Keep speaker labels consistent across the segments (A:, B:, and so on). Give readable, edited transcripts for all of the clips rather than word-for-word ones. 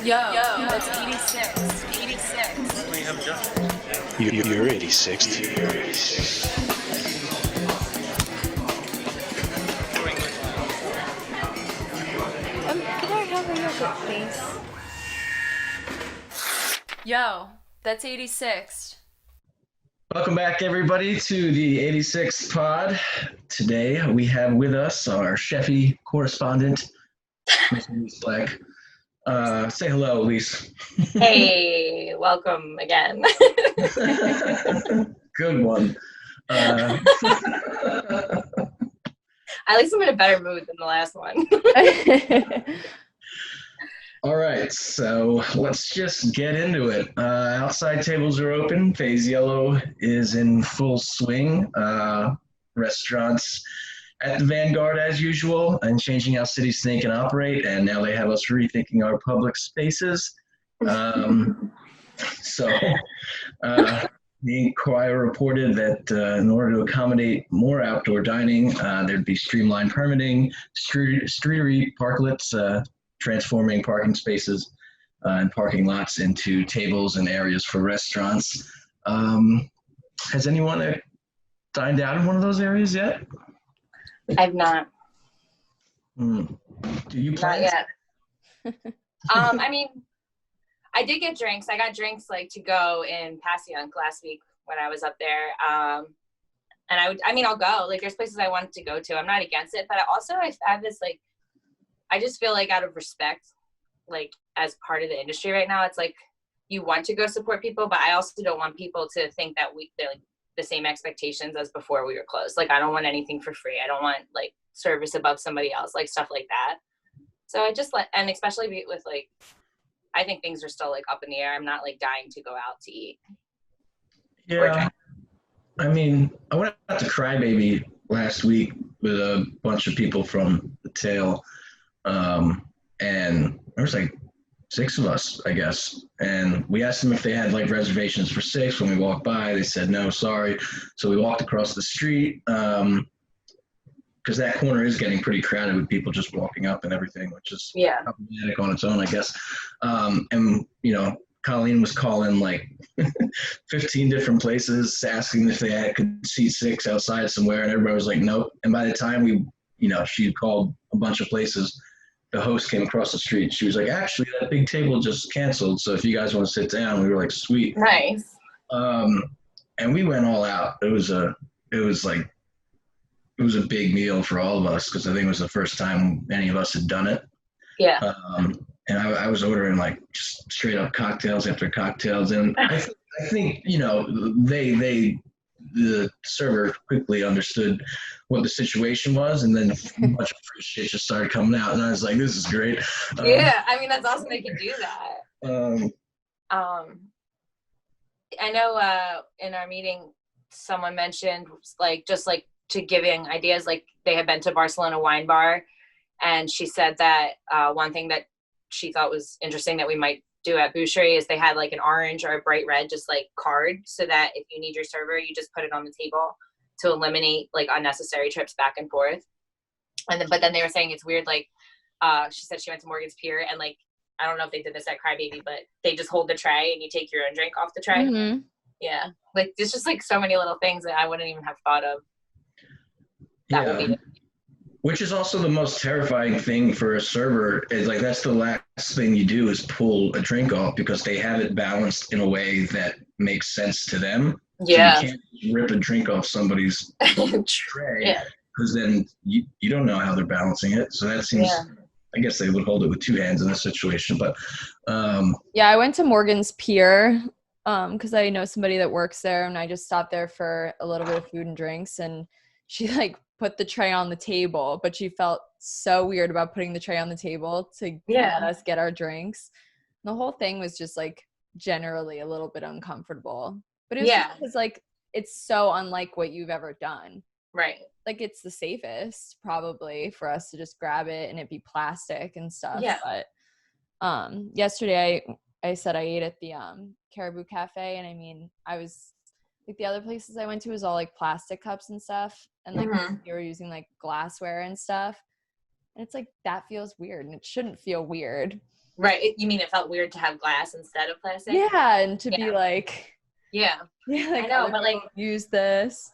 A: Yo, that's 86. 86.
B: You're 86.
C: Can I have a yogurt, please?
A: Yo, that's 86.
D: Welcome back, everybody, to the 86 pod. Today, we have with us our Sheffy correspondent, Miss Elise Black. Say hello, Elise.
E: Hey, welcome again.
D: Good one.
E: At least I'm in a better mood than the last one.
D: All right, so let's just get into it. Outside tables are open. Phase Yellow is in full swing. Restaurants at the vanguard as usual and changing how City Snake can operate. And now they have us rethinking our public spaces. So the Inquirer reported that in order to accommodate more outdoor dining, there'd be streamlined permitting, streetery parklets, transforming parking spaces and parking lots into tables and areas for restaurants. Has anyone dined out in one of those areas yet?
E: I've not.
D: Do you
E: Not
D: plan?
E: yet. I mean, I did get drinks. I got drinks like to go in Passyunk last week when I was up there. And I'll go. Like, there's places I want to go to. I'm not against it, but I have this like, I just feel like out of respect, like as part of the industry right now, it's like you want to go support people, but I also don't want people to think that they're like the same expectations as before we were closed. Like, I don't want anything for free. I don't want like service above somebody else, like stuff like that. So I just and especially with like, I think things are still like up in the air. I'm not like dying to go out to eat.
D: Yeah. I mean, I went out to Crybaby last week with a bunch of people from the tail. And there was like 6 of us, I guess. And we asked them if they had like reservations for 6. When we walked by, they said, no, sorry. So we walked across the street, because that corner is getting pretty crowded with people just walking up and everything, which is problematic on its own, I guess. And, Colleen was calling like 15 different places, asking if they could seat 6 outside somewhere. And everybody was like, nope. And by the time she called a bunch of places, the host came across the street. She was like, actually, that big table just canceled. So if you guys want to sit down, we were like, sweet.
E: Nice.
D: And we went all out. It was a big meal for all of us because I think it was the first time any of us had done it.
E: Yeah.
D: And I was ordering like just straight up cocktails after cocktails. And I think, the server quickly understood what the situation was, and then a bunch of free shit just started coming out, and I was like, "This is great."
E: Yeah, I mean that's awesome. They can do that. I know in our meeting, someone mentioned like just like to giving ideas. Like they had been to Barcelona Wine Bar, and she said that one thing that she thought was interesting that we might do at Boucherie is they had like an orange or a bright red just like card, so that if you need your server, you just put it on the table to eliminate like unnecessary trips back and forth. But then they were saying it's weird, like she said she went to Morgan's Pier and like I don't know if they did this at Crybaby, but they just hold the tray and you take your own drink off the tray.
C: Mm-hmm.
E: Yeah, like there's just like so many little things that I wouldn't even have thought of. That would be
D: which is also the most terrifying thing for a server is like that's the last thing you do is pull a drink off because they have it balanced in a way that makes sense to them.
E: Yeah.
D: So you can't rip a drink off somebody's tray because then you don't know how they're balancing it. So that seems, I guess they would hold it with 2 hands in this situation. But
C: I went to Morgan's Pier because I know somebody that works there, and I just stopped there for a little bit of food and drinks, and she like put the tray on the table, but she felt so weird about putting the tray on the table to let us get our drinks. The whole thing was just like generally a little bit uncomfortable, but it was just because like it's so unlike what you've ever done.
E: Right.
C: Like it's the safest probably for us to just grab it and it be plastic and stuff.
E: Yeah.
C: But yesterday I said I ate at the Caribou Cafe, and I mean I was like the other places I went to was all like plastic cups and stuff, and like you were using like glassware and stuff, and it's like that feels weird, and it shouldn't feel weird.
E: Right. You mean it felt weird to have glass instead of plastic?
C: Yeah, and to be
E: Yeah.
C: like,
E: Yeah.
C: yeah, like
E: I know,
C: other
E: but like
C: people use this.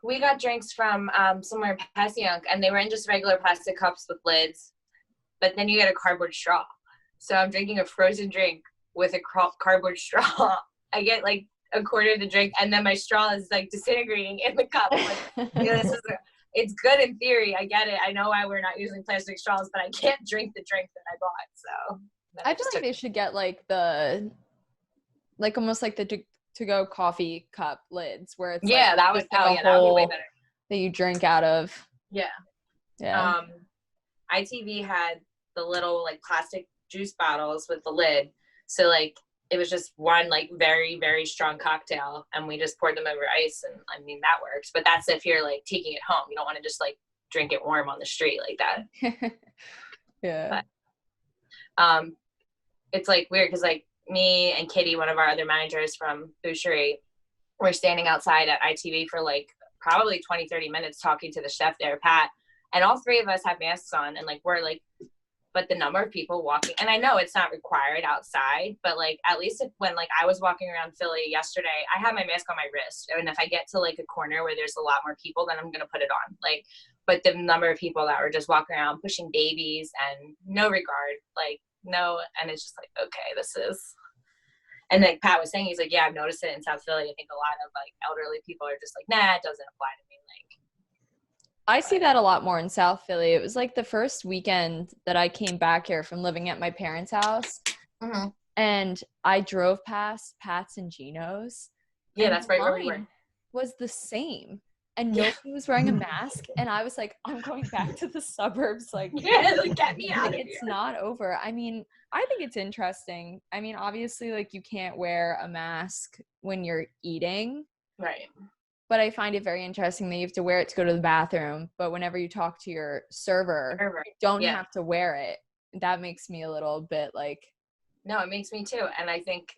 E: we got drinks from somewhere in Passyunk, and they were in just regular plastic cups with lids, but then you get a cardboard straw. So I'm drinking a frozen drink with a cardboard straw. I get like a quarter of the drink, and then my straw is like disintegrating in the cup. I'm like, yeah, it's good in theory. I get it. I know why we're not using plastic straws, but I can't drink the drink that I bought. So then
C: I feel like they should get like almost like the to-go coffee cup lids where it's
E: yeah,
C: like
E: that was
C: just like a
E: that would be way
C: hole
E: better.
C: that you drink out of.
E: Yeah.
C: Yeah.
E: ITV had the little like plastic juice bottles with the lid. So like it was just one like very, very strong cocktail, and we just poured them over ice, and I mean that works. But that's if you're like taking it home. You don't want to just like drink it warm on the street like that.
C: Yeah.
E: But it's like weird because like me and Kitty, one of our other managers from Boucherie, were standing outside at ITV for like probably 20-30 minutes talking to the chef there, Pat, and all three of us have masks on, and like we're like, but the number of people walking, and I know it's not required outside, but like at least when like I was walking around Philly yesterday, I had my mask on my wrist, and if I get to like a corner where there's a lot more people, then I'm gonna put it on. Like, but the number of people that were just walking around pushing babies and no regard, like no, and it's just like, okay, this is. And like Pat was saying, he's like, yeah, I've noticed it in South Philly. I think a lot of like elderly people are just like, nah, it doesn't apply to me. Like,
C: I see that a lot more in South Philly. It was like the first weekend that I came back here from living at my parents' house, and I drove past Pat's and Gino's.
E: yeah,
C: and
E: that's
C: the
E: right where we were.
C: line was the same, and nobody was wearing a mask. And I was like, I'm going back to the suburbs. Like,
E: Yeah, like get me out
C: like
E: of
C: it's
E: here.
C: not over. I mean, I think it's interesting. I mean, obviously, like you can't wear a mask when you're eating.
E: Right.
C: But I find it very interesting that you have to wear it to go to the bathroom. But whenever you talk to your server, you don't
E: Yeah.
C: have to wear it. That makes me a little bit like.
E: No, it makes me too. And I think,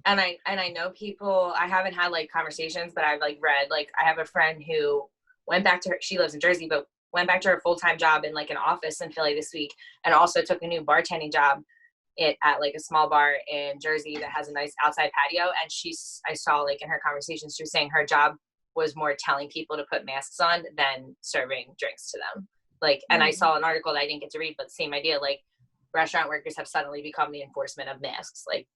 E: and I know people, I haven't had like conversations, but I've like read, like I have a friend who went back to her, she lives in Jersey, but went back to her full-time job in like an office in Philly this week, and also took a new bartending job at like a small bar in Jersey that has a nice outside patio. And I saw like in her conversations, she was saying her job was more telling people to put masks on than serving drinks to them. Like, and I saw an article that I didn't get to read, but same idea, like restaurant workers have suddenly become the enforcement of masks. Like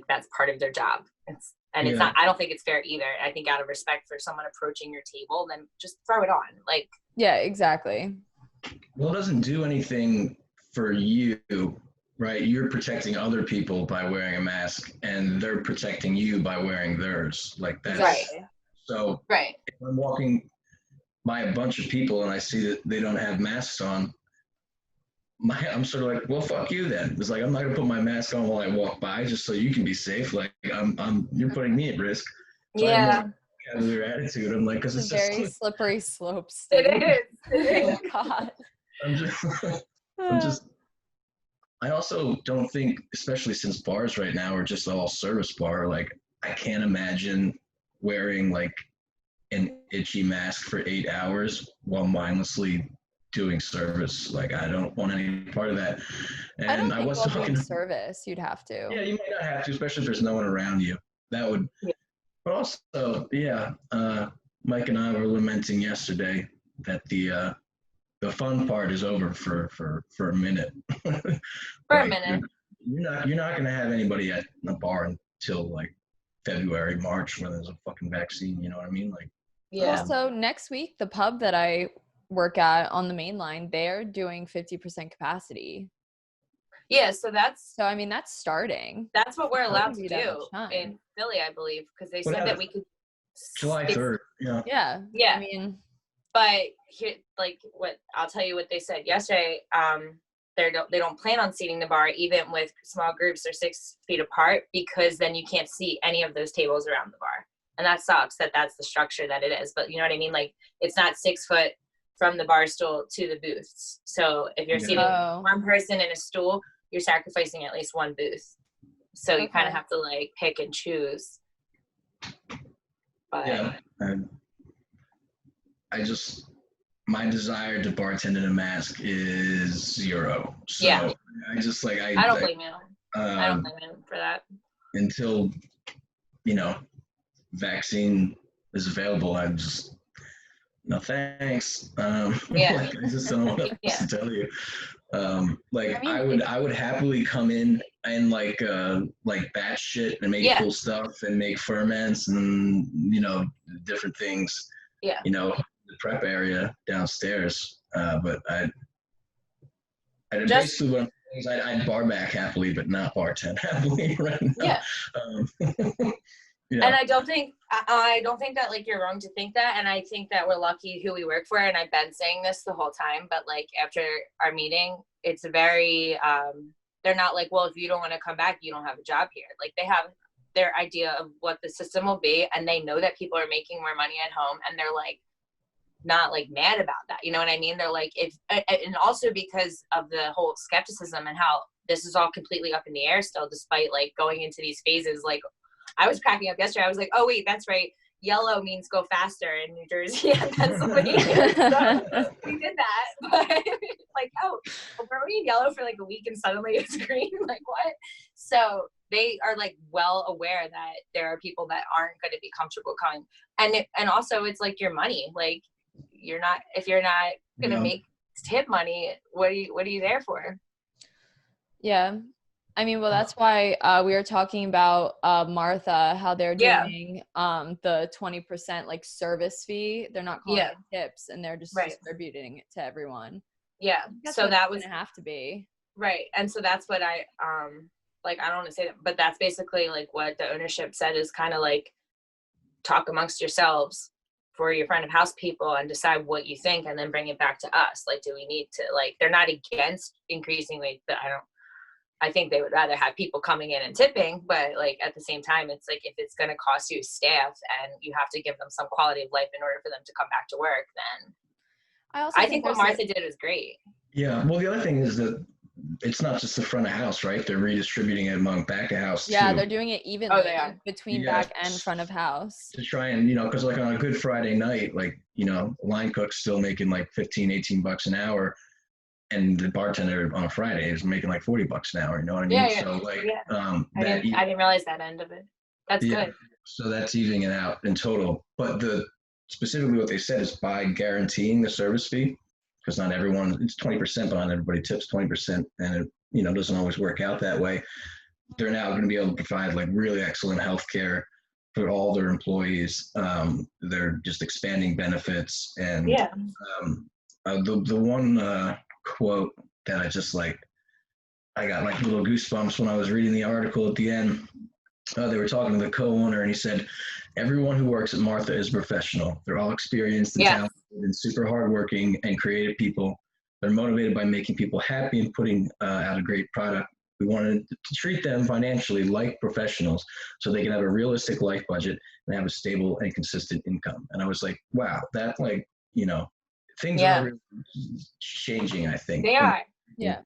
E: that's part of their job. It's not, I don't think it's fair either. I think out of respect for someone approaching your table, then just throw it on. Like,
C: Yeah, exactly.
D: Well, it doesn't do anything for you, right? You're protecting other people by wearing a mask, and they're protecting you by wearing theirs. Like that's
E: right.
D: So
E: Right.
D: if I'm walking by a bunch of people and I see that they don't have masks on, I'm sort of like, well, fuck you then. It's like, I'm not gonna put my mask on while I walk by just so you can be safe. Like you're putting me at risk. So
E: Yeah.
D: I have your attitude. I'm like, because
C: It's
D: it's
C: a
D: just
C: very slippery slope.
E: It is.
C: Oh God.
D: I'm just I also don't think, especially since bars right now are just all service bar, like I can't imagine wearing like an itchy mask for 8 hours while mindlessly doing service. Like I don't want any part of that. And
C: I don't think
D: was
C: while
D: talking
C: doing service you'd have to.
D: Yeah, you might not have to, especially if there's no one around you. That would But also, Mike and I were lamenting yesterday that the fun part is over for a minute.
E: For a minute.
D: You're not gonna have anybody at a bar until like February, March when there's a fucking vaccine, you know what I mean? Like
E: Yeah.
C: Also, next week, the pub that I work at on the main line, they're doing 50% capacity.
E: Yeah, so that's
C: So, I mean, that's starting.
E: what we're allowed to
C: be that
E: do
C: much time.
E: in Philly, I believe, because they
D: Whatever.
E: said that we could.
D: July 3rd, yeah.
C: Yeah.
E: Yeah.
C: I mean,
E: But here, like what I'll tell you what they said yesterday. They don't plan on seating the bar even with small groups or 6 feet apart, because then you can't see any of those tables around the bar, and that sucks. That's the structure that it is. But you know what I mean? Like it's not 6 foot from the bar stool to the booths. So if you're seating one person in a stool, you're sacrificing at least one booth. So you kind of have to like pick and choose. But
D: Yeah. And I just my desire to bartend in a mask is 0. So
E: Yeah.
D: I just like
E: I don't blame you. I don't blame you for that.
D: until vaccine is available. I'm just no thanks.
E: Yeah.
D: Like, I just don't know what else
E: Yeah.
D: to tell you.
C: I
D: I
C: mean,
D: would happily come in and like batch shit and make
E: Yeah.
D: cool stuff and make ferments and different things.
E: Yeah.
D: The prep area downstairs. But
E: Just
D: basically what I'm saying is I'd bar back happily, but not bartend happily right now.
E: yeah.
D: Yeah.
E: And I don't think that like you're wrong to think that, and I think that we're lucky who we work for, and I've been saying this the whole time, but like after our meeting, it's very they're not like, well, if you don't want to come back, you don't have a job here. Like they have their idea of what the system will be, and they know that people are making more money at home, and they're like not like mad about that. You know what I mean? They're like, if, and also because of the whole skepticism and how this is all completely up in the air still, despite like going into these phases. Like I was cracking up yesterday. I was like, oh wait, that's right. Yellow means go faster in New Jersey and Pennsylvania. So we did that. But like, oh, we're in yellow for like a week and suddenly it's green. Like what? So they are like well aware that there are people that aren't going to be comfortable coming. And also it's like your money. Like if you're not going to make tip money, what are you there for?
C: Yeah. I mean, well, that's why we were talking about Martha, how they're doing the 20% like service fee. They're not calling it tips, and they're just distributing it to everyone.
E: Yeah. So that was
C: gonna have to be
E: right. And so that's what I like. I don't want to say that, but that's basically like what the ownership said is kind of like talk amongst yourselves for your front of house people and decide what you think, and then bring it back to us. Like, do we need to like? They're not against increasing but I think they would rather have people coming in and tipping, but like at the same time, it's like if it's going to cost you staff and you have to give them some quality of life in order for them to come back to work, then I think what Martha did was great.
D: Yeah. Well, the other thing is that it's not just the front of house, right? They're redistributing it among back of house too.
C: Yeah, they're doing it evenly between
D: Yeah.
C: back and front of house.
D: To try and, because like on a good Friday night, like, line cook's still making like 15, 18 bucks an hour. And the bartender on a Friday is making like $40 an hour. You know what I mean?
E: Yeah,
D: So like,
E: I didn't realize that end of it. That's good.
D: So that's evening it out in total. But specifically what they said is by guaranteeing the service fee, because not everyone, it's 20%, but not everybody tips 20%, and it doesn't always work out that way. They're now going to be able to provide like really excellent healthcare for all their employees. They're just expanding benefits, and the one quote that I got like little goosebumps when I was reading the article at the end. They were talking to the co-owner, and he said, everyone who works at Martha is professional. They're all experienced and talented and super hardworking and creative people. They're motivated by making people happy and putting out a great product. We wanted to treat them financially like professionals so they can have a realistic life budget and have a stable and consistent income. And I was like, wow, that things are really changing, I think.
E: They are.
C: Yeah.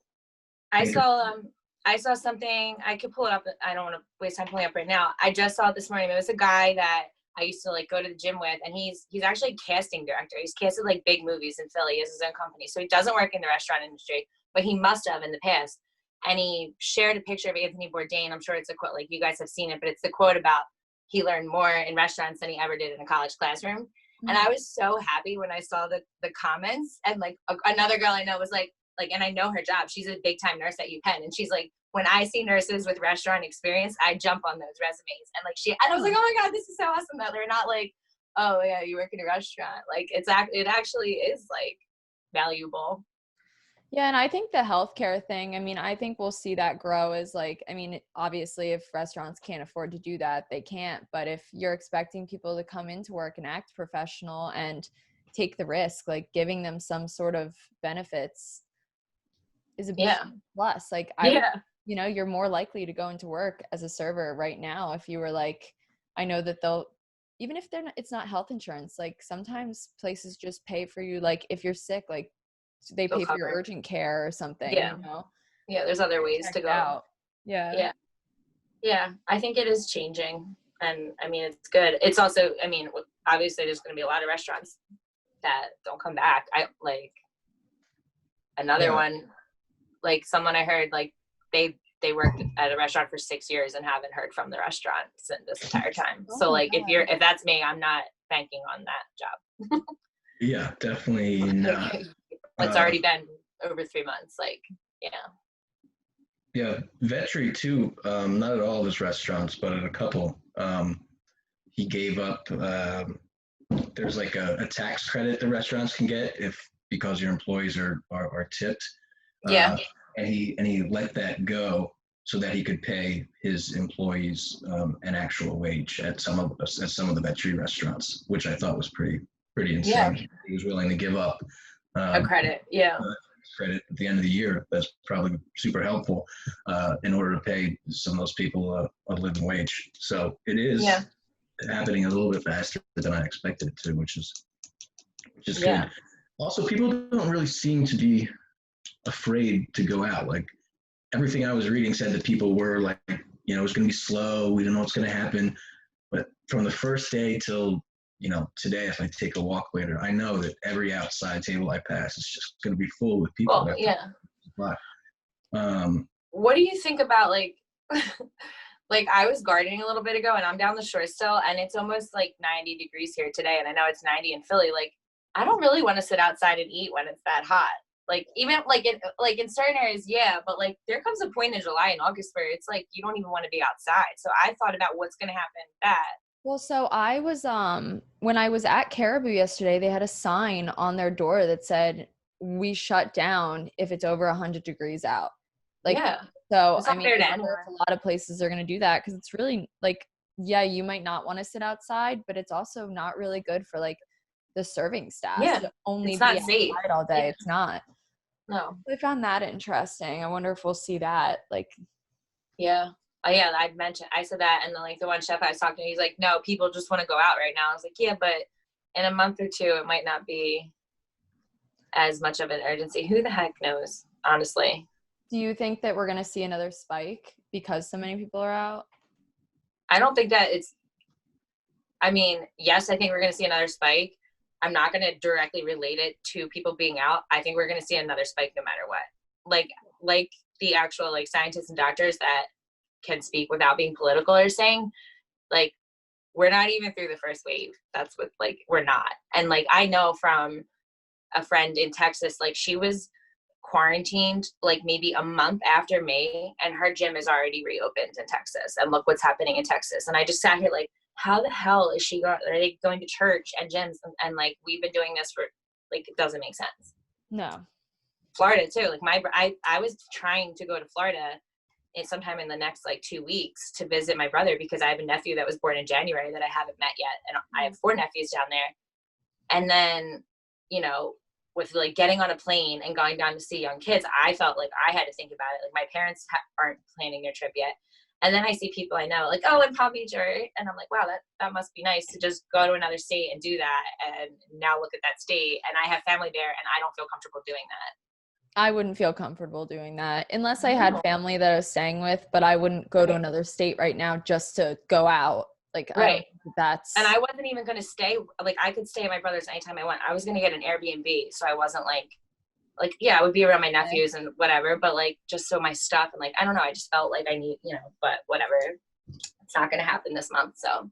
E: I saw something, I could pull it up. I don't want to waste time pulling it up right now. I just saw it this morning. It was a guy that I used to like go to the gym with, and he's actually a casting director. He's casted like big movies in Philly. He has his own company. So he doesn't work in the restaurant industry, but he must have in the past. And he shared a picture of Anthony Bourdain. I'm sure it's a quote, like you guys have seen it, but it's the quote about he learned more in restaurants than he ever did in a college classroom. Mm-hmm. And I was so happy when I saw the comments, and like another girl I know was like, and I know her job. She's a big time nurse at UPenn. And she's like, when I see nurses with restaurant experience, I jump on those resumes. And and I was like, oh my God, this is so awesome that they're not like, oh yeah, you work in a restaurant. Like it actually is like valuable.
C: Yeah. And I think the healthcare thing, I think we'll see that grow as obviously if restaurants can't afford to do that, they can't. But if you're expecting people to come into work and act professional and take the risk, like giving them some sort of benefits is a big plus. Like you're more likely to go into work as a server right now if you were like, I know that they'll, even if it's not health insurance, like sometimes places just pay for you, like if you're sick, like they pay for your urgent care or something.
E: Yeah, there's other ways to go
C: out.
E: Yeah, I think it is changing, and it's good. It's also, obviously there's going to be a lot of restaurants that don't come back. I like another
D: Yeah.
E: one, like someone I heard, like they worked at a restaurant for 6 years and haven't heard from the restaurant since this entire time.
C: Oh
E: So
C: my
E: like
C: God.
E: if that's me, I'm not banking on that job.
D: Yeah, definitely not.
E: Like, it's already been over 3 months. Like, yeah.
D: Yeah, Vetri too. Not at all of his restaurants, but at a couple. He gave up. There's like a tax credit the restaurants can get because your employees are tipped.
E: Yeah.
D: And he let that go so that he could pay his employees an actual wage at some of the Vetri restaurants, which I thought was pretty insane.
E: Yeah.
D: He was willing to give up
E: A credit. Yeah.
D: credit at the end of the year. That's probably super helpful in order to pay some of those people a living wage. So it is happening a little bit faster than I expected it to, which is good. Also, people don't really seem to be afraid to go out. Like everything I was reading said that people were like, it's going to be slow. We don't know what's going to happen. But from the first day till today, if I take a walk later, I know that every outside table I pass is just going to be full with people.
E: Well, yeah.
D: What
E: do you think about like I was gardening a little bit ago and I'm down the shore still and it's almost like 90 degrees here today and I know it's 90 in Philly. Like I don't really want to sit outside and eat when it's that hot. Like even in certain areas, yeah, but like there comes a point in July and August where it's like you don't even want to be outside. So I thought about what's going to happen with that.
C: Well, so I was when I was at Caribou yesterday, they had a sign on their door that said, "We shut down if it's over 100 degrees out." Like,
E: yeah.
C: So
E: It's
C: I
E: not
C: mean,
E: fair to
C: I wonder if a lot of places are going to do that because it's really like, yeah, you might not want to sit outside, but it's also not really good for like the serving staff.
E: Yeah,
C: to only
E: it's
C: be
E: not safe.
C: outside all day.
E: Yeah.
C: It's not.
E: No.
C: I found that interesting. I wonder if we'll see that. Like,
E: yeah. Oh yeah, I said that, and then like the one chef I was talking to, he's like, "No, people just want to go out right now." I was like, "Yeah, but in a month or two, it might not be as much of an urgency. Who the heck knows, honestly."
C: Do you think that we're going to see another spike because so many people are out?
E: I don't think that yes, I think we're going to see another spike. I'm not going to directly relate it to people being out. I think we're going to see another spike no matter what. Like the actual like scientists and doctors that can speak without being political are saying, like, we're not even through the first wave. That's what, like, we're not. And like, I know from a friend in Texas, like she was quarantined like maybe a month after May and her gym is already reopened in Texas. And look what's happening in Texas. And I just sat here like, how the hell is she are they going to church and gyms and like we've been doing this for like, it doesn't make sense.
C: No.
E: Florida too. Like I was trying to go to Florida sometime in the next like 2 weeks to visit my brother because I have a nephew that was born in January that I haven't met yet. And I have 4 nephews down there. And then, with like getting on a plane and going down to see young kids, I felt like I had to think about it. Like my parents aren't planning their trip yet. And then I see people I know like, oh, in Palm Beach, and I'm like, wow, that must be nice to just go to another state and do that. And now look at that state. And I have family there and I don't feel comfortable doing that.
C: I wouldn't feel comfortable doing that unless I had family that I was staying with, but I wouldn't go to another state right now just to go out. Like,
E: right.
C: I don't think that's.
E: And I wasn't even going to stay. Like, I could stay at my brother's anytime I went. I was going to get an Airbnb. So I wasn't like, yeah, I would be around my nephews and whatever, but like, just so my stuff and like, I don't know. I just felt like I need, but whatever. It's not going to happen this month. So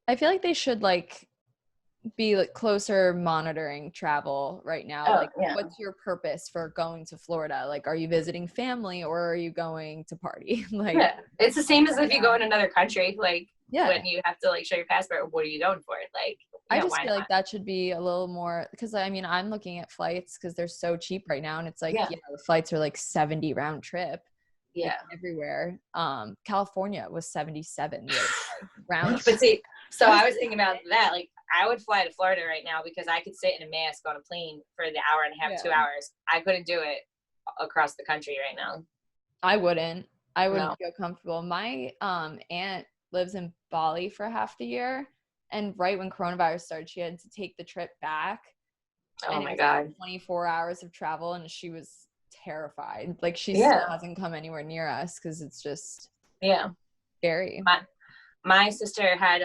C: I feel like they should like be like closer monitoring travel right now.
E: Oh,
C: like,
E: yeah.
C: What's your purpose for going to Florida? Like, are you visiting family or are you going to party? Like,
E: yeah, it's the same as if you go in another country. Like,
C: yeah,
E: when you have to like show your passport, what are you going for? Like,
C: I just feel like that should be a little more because I mean I'm looking at flights because they're so cheap right now and it's like the flights are like 70 round trip.
E: Yeah,
C: like, everywhere. California was 77 round.
E: But see, so I was thinking about that. Like, I would fly to Florida right now because I could sit in a mask on a plane for the hour and a half, 2 hours. I couldn't do it across the country right now.
C: I wouldn't feel comfortable. My aunt lives in Bali for half the year, and right when coronavirus started, she had to take the trip back.
E: Oh my God.
C: 24 hours of travel, and she was terrified. Like, she still hasn't come anywhere near us because it's just scary.
E: My sister had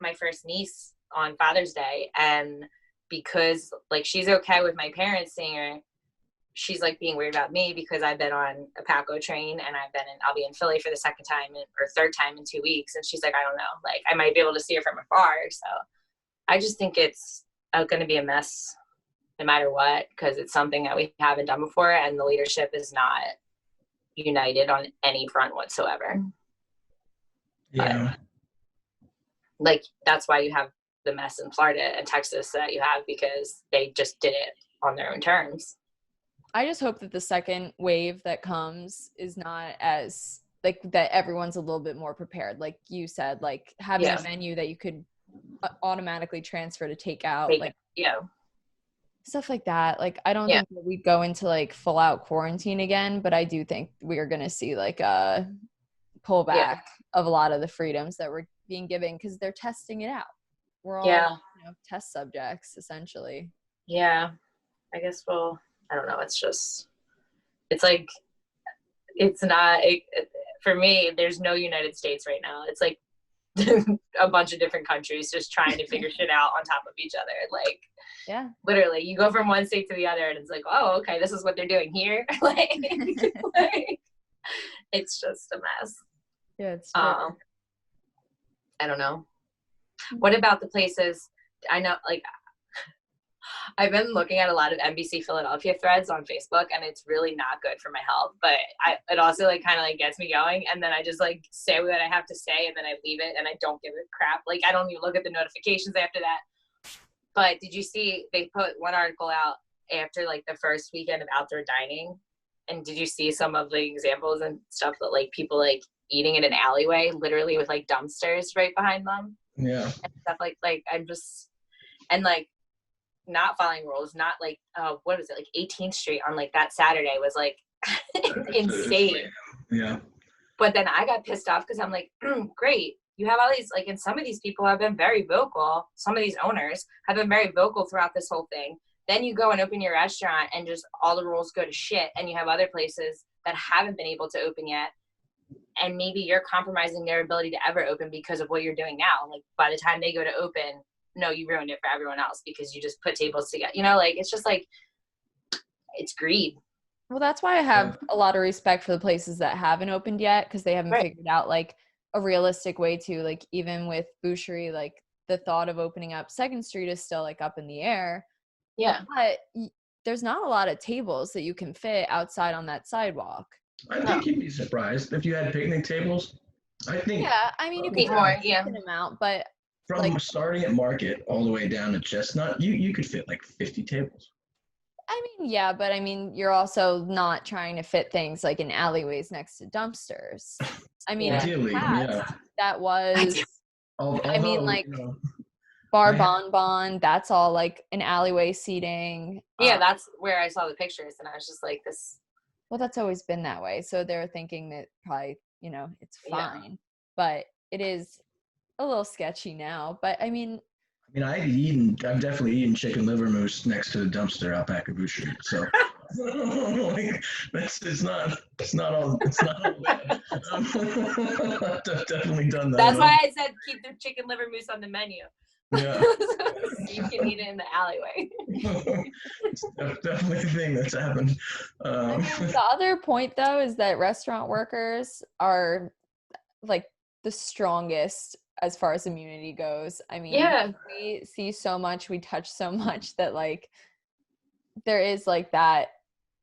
E: my first niece on Father's Day, and because like she's okay with my parents seeing her, she's like being weird about me because I've been on a Paco train and I'll be in Philly for the second time or third time in 2 weeks. And she's like, I don't know, like I might be able to see her from afar. So I just think it's going to be a mess no matter what, because it's something that we haven't done before and the leadership is not united on any front whatsoever.
D: Yeah.
E: But, like, that's why you have the mess in Florida and Texas that you have, because they just did it on their own terms.
C: I just hope that the second wave that comes is not as like that everyone's a little bit more prepared. Like you said, like having a menu that you could automatically transfer to take out, like stuff like that. Like I don't think that we go into like full out quarantine again, but I do think we are going to see like a pullback of a lot of the freedoms that we're being given because they're testing it out. We're all test subjects essentially. Yeah,
E: I guess I don't know. It's like, it's not, for me, there's no United States right now. It's like a bunch of different countries just trying to figure shit out on top of each other. Like, literally, you go from one state to the other and it's like, oh, okay, this is what they're doing here. like, it's just a mess.
C: Yeah, it's true.
E: I don't know. What about the places? I know, like, I've been looking at a lot of NBC Philadelphia threads on Facebook, and it's really not good for my health. But it also like kind of like gets me going, and then I just like say what I have to say, and then I leave it, and I don't give a crap. Like I don't even look at the notifications after that. But did you see they put one article out after like the first weekend of outdoor dining, and did you see some of the examples and stuff that like people like eating in an alleyway, literally with like dumpsters right behind them?
D: Yeah.
E: And stuff like I'm just and like. Not following rules, not like what was it, like 18th Street on like that Saturday was like insane.
D: Yeah.
E: But then I got pissed off because I'm like, great, you have all these like, and some of these people have been very vocal. Some of these owners have been very vocal throughout this whole thing. Then you go and open your restaurant and just all the rules go to shit, and you have other places that haven't been able to open yet, and maybe you're compromising their ability to ever open because of what you're doing now. Like by the time they go to open, no, you ruined it for everyone else because you just put tables together. You know, like it's just like it's greed.
C: Well, that's why I have a lot of respect for the places that haven't opened yet, because they haven't figured out like a realistic way to, like, even with Boucherie, like the thought of opening up Second Street is still like up in the air.
E: Yeah.
C: But there's not a lot of tables that you can fit outside on that sidewalk.
D: I think you'd be surprised if you had picnic tables. I think.
C: Yeah, I mean, you could
E: more,
C: an amount, but
D: from
C: like,
D: starting at Market all the way down to Chestnut, you could fit like 50 tables.
C: I mean, yeah, but I mean, you're also not trying to fit things like in alleyways next to dumpsters. I mean,
D: Ideally,
C: that was,
D: Although,
C: I mean, like,
D: you know,
C: Bar Bon Bon, that's all like an alleyway seating.
E: Yeah, that's where I saw the pictures, and I was just like, this.
C: Well, that's always been that way. So they're thinking that probably, you know, it's fine. But it is a little sketchy now. But I mean,
D: I've definitely eaten chicken liver mousse next to the dumpster out back of Boucherie. So like, it's not all bad. I've definitely done that.
E: That's why I said keep the chicken liver mousse on the menu.
D: Yeah.
E: So you can eat it in the alleyway.
D: It's definitely a thing that's happened.
C: I mean, the other point though is that restaurant workers are like the strongest as far as immunity goes. I mean, we see so much, we touch so much that like there is like that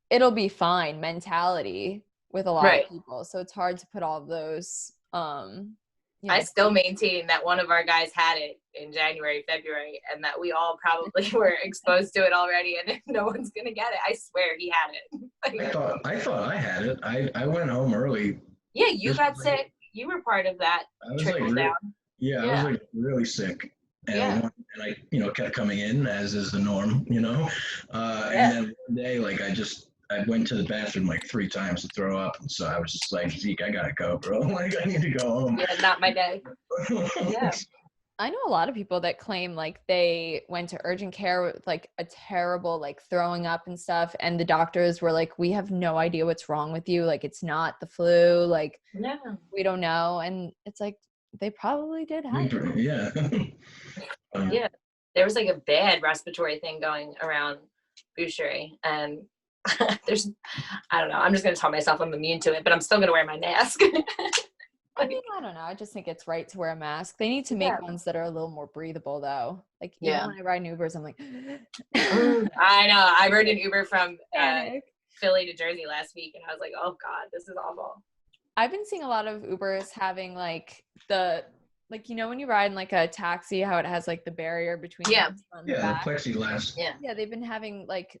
C: it'll be fine mentality with a lot of people. So it's hard to put all of those you know,
E: I still maintain that one of our guys had it in January, February, and that we all probably were exposed to it already, and no one's gonna get it. I swear he had it.
D: I thought I had it. I went home early.
E: Yeah, you got sick. You were part of that trickle down.
D: I was like really sick. And I you know, kept coming in, as is the norm, you know. And then one day, like I went to the bathroom like 3 times to throw up. And so I was just like, Zeke, I gotta go, bro. Like I need to go home.
E: Yeah, not my day. Yeah.
C: I know a lot of people that claim like they went to urgent care with like a terrible like throwing up and stuff, and the doctors were like, we have no idea what's wrong with you, like it's not the flu, like we don't know. And it's like they probably did have it.
D: Yeah.
E: Yeah, there was like a bad respiratory thing going around Boucherie, and I don't know. I'm just gonna tell myself I'm immune to it, but I'm still gonna wear my mask.
C: I mean, I don't know. I just think it's right to wear a mask. They need to make ones that are a little more breathable, though. Like, even when I ride in Ubers, I'm like,
E: I know. I rode an Uber from
C: panic.
E: Philly to Jersey last week, and I was like, oh God, this is awful.
C: I've been seeing a lot of Ubers having like when you ride in like a taxi, how it has like the barrier between the front and the back.
D: The plexiglass.
E: Yeah,
C: They've been having like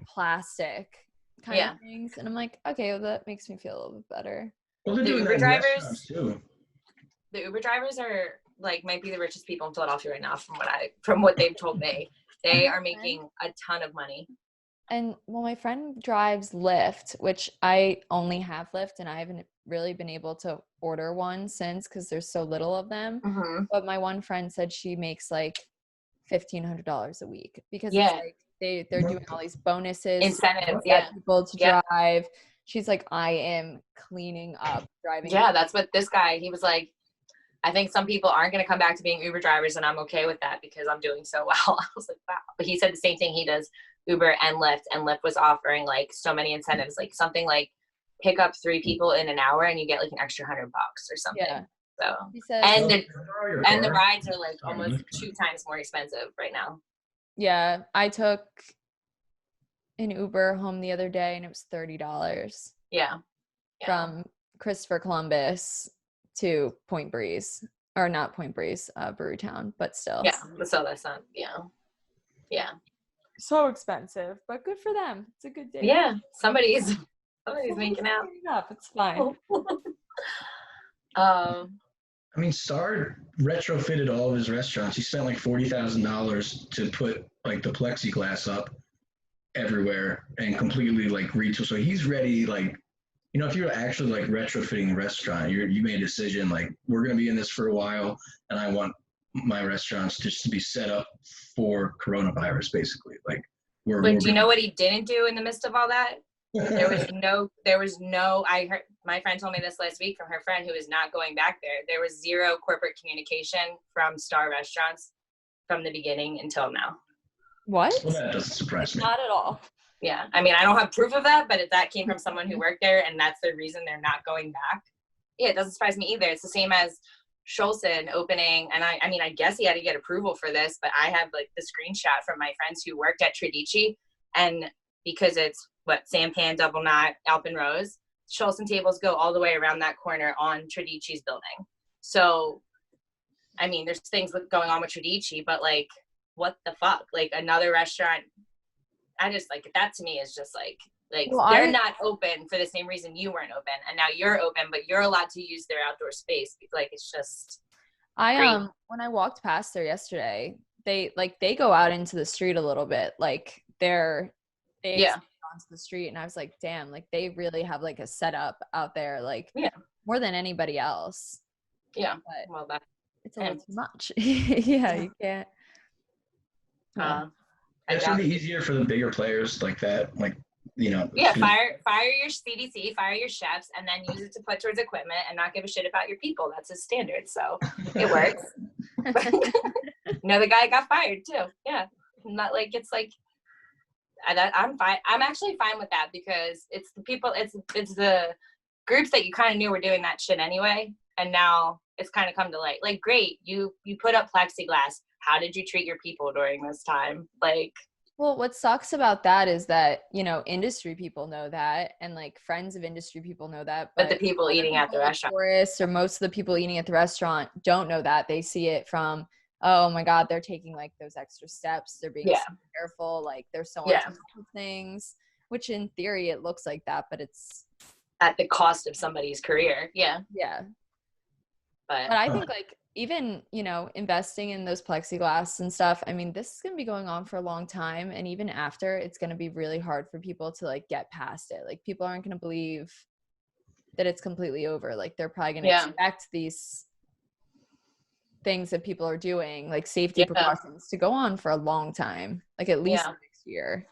C: plastic kind of things, and I'm like, okay, well, that makes me feel a little bit better.
D: Well, they're doing
E: Uber
D: that in
E: drivers
D: restaurants, too.
E: The Uber drivers are like might be the richest people in Philadelphia right now, from what they've told me. They are making a ton of money.
C: And well, my friend drives Lyft, which I only have Lyft, and I haven't really been able to order one since because there's so little of them.
E: Mm-hmm.
C: But my one friend said she makes like $1,500 a week because it's like they're doing all these bonuses,
E: incentives,
C: to get people to drive. She's like, I am cleaning up driving.
E: Yeah, that's what this guy, he was like, I think some people aren't going to come back to being Uber drivers, and I'm okay with that because I'm doing so well. I was like, wow. But he said the same thing. He does Uber and Lyft was offering like so many incentives, like something like pick up 3 people in an hour and you get like an extra $100 or something. Yeah. So,
C: he says,
E: and the rides are like almost 2 times more expensive right now.
C: Yeah, I took an Uber home the other day and it was $30.
E: Yeah.
C: From Christopher Columbus to Point Breeze, or not Point Breeze, Brewtown, but still.
E: Yeah, so that's not, yeah.
C: So expensive, but good for them. It's a good day.
E: Yeah, somebody's making out.
C: It's fine.
D: I mean, Star retrofitted all of his restaurants. He spent like $40,000 to put like the plexiglass up everywhere and completely like retool. So he's ready. Like, you know, if you're actually like retrofitting a restaurant, you made a decision like we're going to be in this for a while, and I want my restaurants just to be set up for coronavirus, basically. Like,
E: but do you know what he didn't do in the midst of all that? There was no, I heard, my friend told me this last week from her friend who is not going back there. There was zero corporate communication from Star Restaurants from the beginning until now.
C: What?
D: Well, that doesn't surprise me.
C: Not at all.
E: Yeah. I mean, I don't have proof of that, but if that came from someone who worked there and that's the reason they're not going back. Yeah, it doesn't surprise me either. It's the same as Scholzen opening, and I mean, I guess he had to get approval for this, but I have like the screenshot from my friends who worked at Tradici, and because it's Sampan, Double Knot, Alpenrose, Scholzen tables go all the way around that corner on Tradici's building. So, I mean, there's things going on with Tradici, but like, what the fuck? Like another restaurant, I just like that to me is just like well, they're not open for the same reason you weren't open, and now you're open, but you're allowed to use their outdoor space. Like it's just.
C: When I walked past there yesterday, they go out into the street a little bit, like they onto the street, and I was like, damn, like they really have like a setup out there, like more than anybody else.
E: Yeah,
C: but
E: well, that
C: it's a little too much. You can't.
D: It's gonna be easier for the bigger players like that, like. You know,
E: fire your CDC, fire your chefs, and then use it to put towards equipment and not give a shit about your people. That's his standard, so it works. The guy got fired too. Yeah, not like it's like I'm fine. I'm actually fine with that because it's the people, it's the groups that you kind of knew were doing that shit anyway, and now it's kind of come to light. Like, great, you put up plexiglass. How did you treat your people during this time? Like.
C: Well, what sucks about that is that, you know, industry people know that, and like friends of industry people know that.
E: But the people eating at the restaurant.
C: Tourists or most of the people eating at the restaurant don't know that. They see it from, oh my God, they're taking like those extra steps. They're being so careful. Like they're so on top of things, which in theory it looks like that, but it's.
E: At the cost of somebody's career. Yeah.
C: Yeah.
E: But
C: I think like, even, you know, investing in those plexiglass and stuff, I mean, this is going to be going on for a long time. And even after, it's going to be really hard for people to like get past it. Like people aren't going to believe that it's completely over. Like they're probably going to expect these things that people are doing, like safety precautions, to go on for a long time, like at least next year.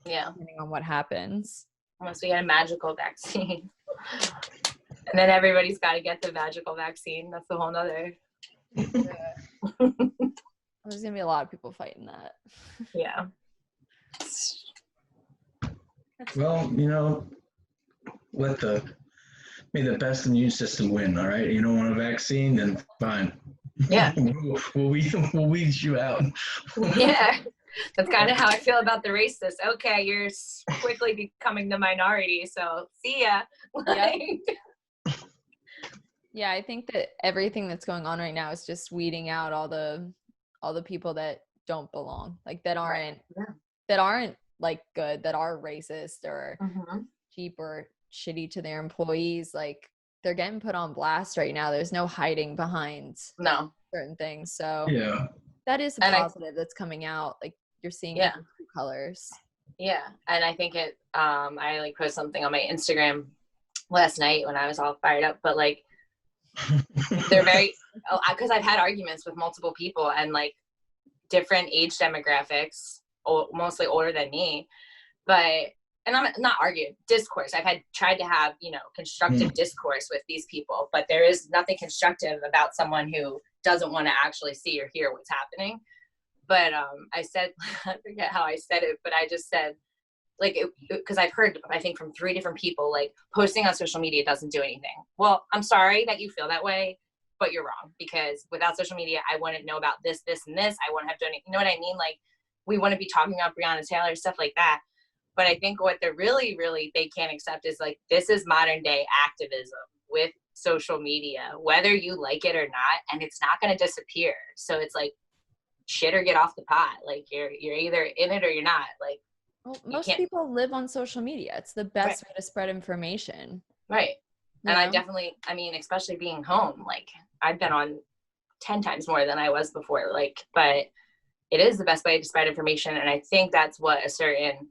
E: Yeah.
C: Depending on what happens.
E: Unless we get a magical vaccine. And then everybody's got to get the magical vaccine. That's a whole nother.
C: There's gonna be a lot of people fighting that.
E: Yeah.
D: Well, may the best immune system win. All right, you don't want a vaccine, then fine.
E: Yeah.
D: we'll weed you out.
E: Yeah. That's kind of how I feel about the racist. Okay, you're quickly becoming the minority, so see ya. Like,
C: Yeah, I think that everything that's going on right now is just weeding out all the people that don't belong, like that aren't like good, that are racist or cheap or shitty to their employees. Like they're getting put on blast right now. There's no hiding behind
E: no.
C: certain things. So
D: Yeah.
C: that is a
E: And
C: positive that's coming out. Like you're seeing
E: Yeah.
C: different colors.
E: Yeah, and I think it. I like posted something on my Instagram last night when I was all fired up, but like they're very, because I've had arguments with multiple people and like different age demographics, mostly older than me, but. And I'm not arguing, discourse. I've tried to have, constructive discourse with these people, but there is nothing constructive about someone who doesn't want to actually see or hear what's happening. But I said, I forget how I said it, but I just said, like, because I've heard, I think from 3 different people, like, posting on social media doesn't do anything. Well, I'm sorry that you feel that way, but you're wrong, because without social media, I wouldn't know about this, this, and this. I wouldn't have done it. You know what I mean? Like, we want to be talking about Breonna Taylor, stuff like that. But I think what they're really, they can't accept is, like, this is modern day activism with social media, whether you like it or not, and it's not going to disappear. So it's like, shit or get off the pot. Like, you're either in it or you're not. Like,
C: well, most people live on social media. It's the best way to spread information.
E: Right.
C: You
E: and
C: know?
E: Especially being home, like, I've been on 10 times more than I was before. Like, but it is the best way to spread information. And I think that's what a certain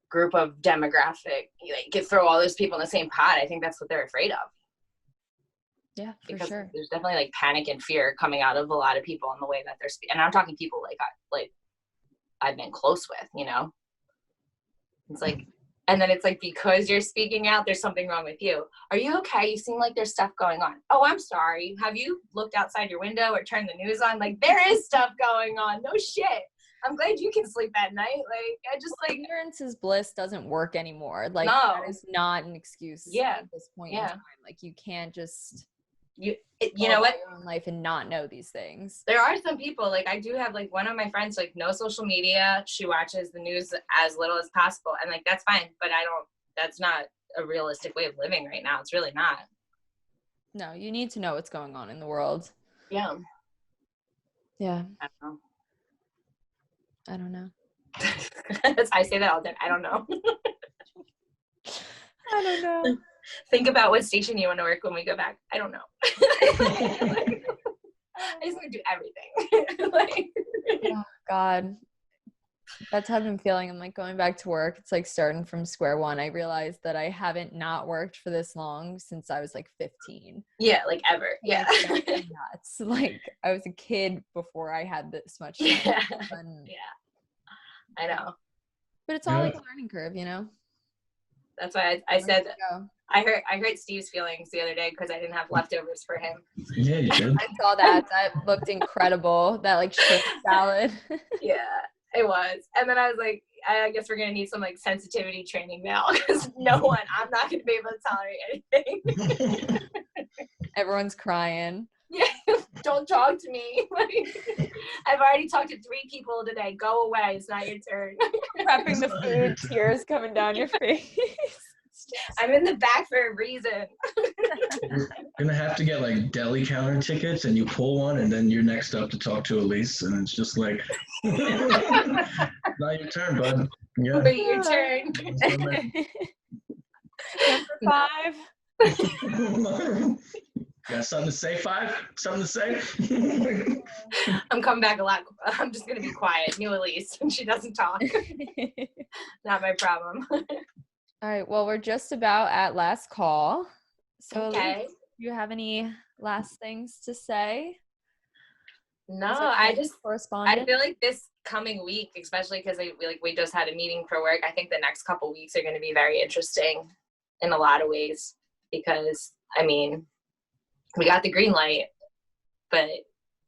E: group of demographic, like, throw all those people in the same pot. I think that's what they're afraid of.
C: Yeah, for
E: because
C: sure.
E: There's definitely like panic and fear coming out of a lot of people in the way that they're speaking. And I'm talking people like I've been close with, It's like, and then it's like, because you're speaking out, there's something wrong with you. Are you okay? You seem like there's stuff going on. Oh, I'm sorry. Have you looked outside your window or turned the news on? Like, there is stuff going on. No shit. I'm glad you can sleep at night. Like, I just like,
C: ignorance is bliss doesn't work anymore. Like,
E: no.
C: that is not an excuse.
E: Yeah.
C: At this point in time. Like, you can't just
E: you know what,
C: your own life and not know these things.
E: there are some people, like, I do have like one of my friends, like, no social media. She watches the news as little as possible, and like, that's fine, but that's not a realistic way of living right now. It's really not.
C: No, you need to know what's going on in the world.
E: Yeah.
C: I don't know.
E: I say that all the time. I don't know.
C: I don't know.
E: Think about what station you want to work when we go back. I don't know. I just want to do everything. Like,
C: Oh, God. That's how I've been feeling. I'm like going back to work. It's like starting from square one. I realized that I haven't not worked for this long since I was like 15.
E: yeah, like ever. Yeah.
C: Nuts. Like, I was a kid before I had this much time.
E: Yeah.
C: And,
E: Yeah. I know.
C: but it's all like a learning curve,
E: That's why I said
C: Go.
E: I hurt Steve's feelings the other day because I didn't have leftovers for him.
D: Yeah, you did.
C: I saw that. That looked incredible. That like shrimp salad.
E: Yeah, it was. And then I was like, I guess we're gonna need some like sensitivity training now, because I'm not gonna be able to tolerate anything.
C: Everyone's crying.
E: Yeah, don't talk to me. Like, I've already talked to 3 people today. Go away. It's not your turn.
C: Prepping the food, tears coming down your face.
E: I'm in the back for a reason.
D: You're gonna have to get like deli counter tickets, and you pull one, and then you're next up to talk to Elise, and it's just like, not your turn, bud. Yeah.
E: Wait your turn.
C: Number 5.
D: Got something to say, 5? Something to say?
E: I'm coming back a lot. I'm just gonna be quiet. New Elise, and she doesn't talk. Not my problem.
C: All right. Well, we're just about at last call. So,
E: Okay.
C: Elise, do you have any last things to say?
E: No,
C: Is there
E: I
C: any
E: just I
C: correspondence?
E: feel like this coming week, especially because we just had a meeting for work. I think the next couple weeks are going to be very interesting in a lot of ways, because I mean, we got the green light, but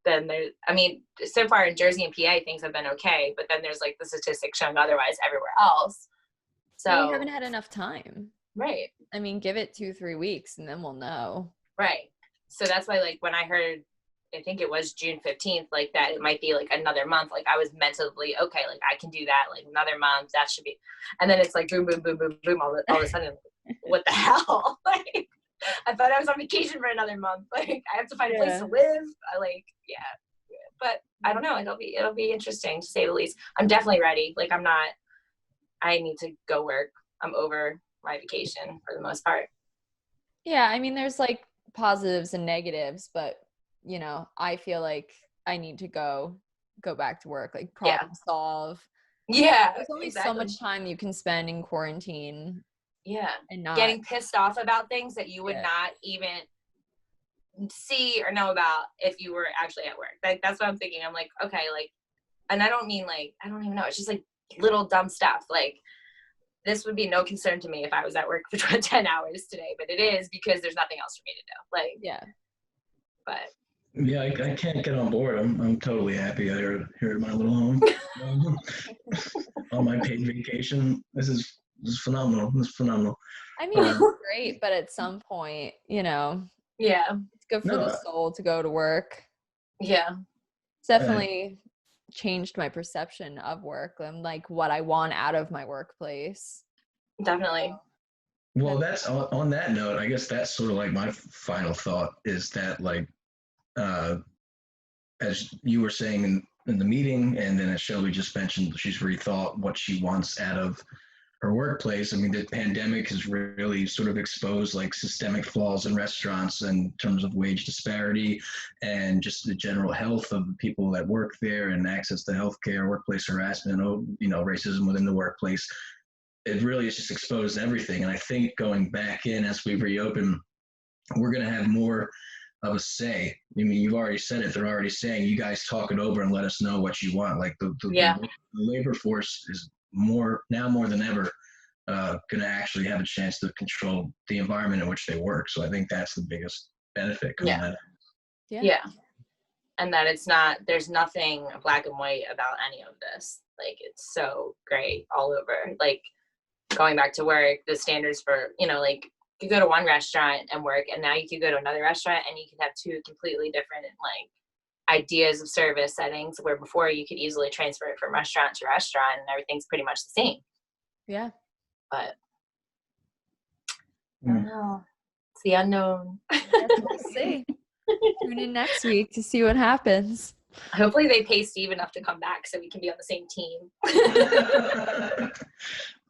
E: then there's, I mean, so far in Jersey and PA, things have been okay, but then there's like the statistics showing otherwise everywhere else. So
C: we haven't had enough time.
E: right.
C: I mean, give it 2-3 weeks and then we'll know.
E: Right. So that's why, like, when I heard, I think it was June 15th, like that it might be like another month, like I was mentally, okay, like I can do that, like another month, that should be, and then it's like boom, boom, boom, boom, boom, all of a sudden, what the hell? Like, I thought I was on vacation for another month. Like, I have to find a place to live. Yeah. But I don't know. It'll be interesting to say the least. I'm definitely ready. Like, I need to go work. I'm over my vacation for the most part.
C: Yeah, I mean, there's like positives and negatives, but you know, I feel like I need to go back to work, like problem solve.
E: Yeah.
C: There's only
E: exactly.
C: so much time you can spend in quarantine.
E: Yeah.
C: And not
E: getting pissed off about things that you would not even see or know about if you were actually at work. Like, that's what I'm thinking. I'm like, okay, like, and I don't mean like, I don't even know. It's just like little dumb stuff. Like, this would be no concern to me if I was at work for 10 hours today, but it is because there's nothing else for me to do. Like,
C: yeah.
E: But
D: Yeah, I can't get on board. I'm totally happy here at my little home. On my paid vacation. This is phenomenal. This is phenomenal.
C: I mean, it's great, but at some point, you know,
E: yeah,
C: it's good for the soul to go to work.
E: Yeah.
C: It's definitely changed my perception of work and like what I want out of my workplace.
E: Definitely.
D: Well, that's on that note, I guess that's sort of like my final thought is that, like, as you were saying in the meeting, and then as Shelby just mentioned, she's rethought what she wants out of her workplace. I mean, the pandemic has really sort of exposed like systemic flaws in restaurants in terms of wage disparity and just the general health of the people that work there and access to healthcare, workplace harassment, racism within the workplace. It really has just exposed everything. And I think going back in as we reopen, we're going to have more of a say. I mean, you've already said it. They're already saying, you guys talk it over and let us know what you want. Like the labor force is more than ever going to actually have a chance to control the environment in which they work. So I think that's the biggest benefit.
E: Yeah. And that there's nothing black and white about any of this. Like, it's so great all over. Like, going back to work, the standards for, like, you go to one restaurant and work, and now you could go to another restaurant and you can have two completely different, like, ideas of service settings, where before you could easily transfer it from restaurant to restaurant and everything's pretty much the same.
C: Yeah.
E: But I don't know. It's the unknown.
C: We'll see. Tune in next week to see what happens.
E: Hopefully they pay Steve enough to come back so we can be on the same team.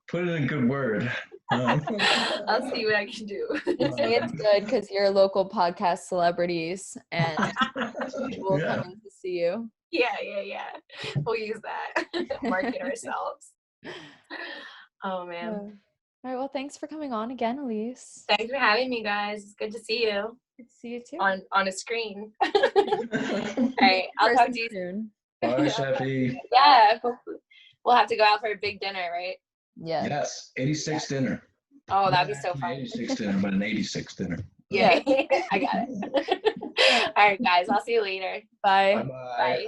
D: Put it in a good word.
E: I'll see what I can do.
C: Say it's good because you're local podcast celebrities and people will come in to see you.
E: Yeah. We'll use that. Market ourselves. Oh, man.
C: All right. Well, thanks for coming on again, Elise.
E: Thanks for having me, guys. It's good to see you.
C: Good to see you too.
E: On a screen. All right. I'll talk to you
C: soon.
D: Bye, Sheffy.
E: Yeah. We'll have to go out for a big dinner, right?
C: Yeah.
D: Yes. 86 dinner.
E: Oh, that'd be so fun.
D: 86 dinner, but an 86 dinner.
E: Yeah. I got it. All right, guys. I'll see you later.
C: Bye.
D: Bye-bye.
E: Bye.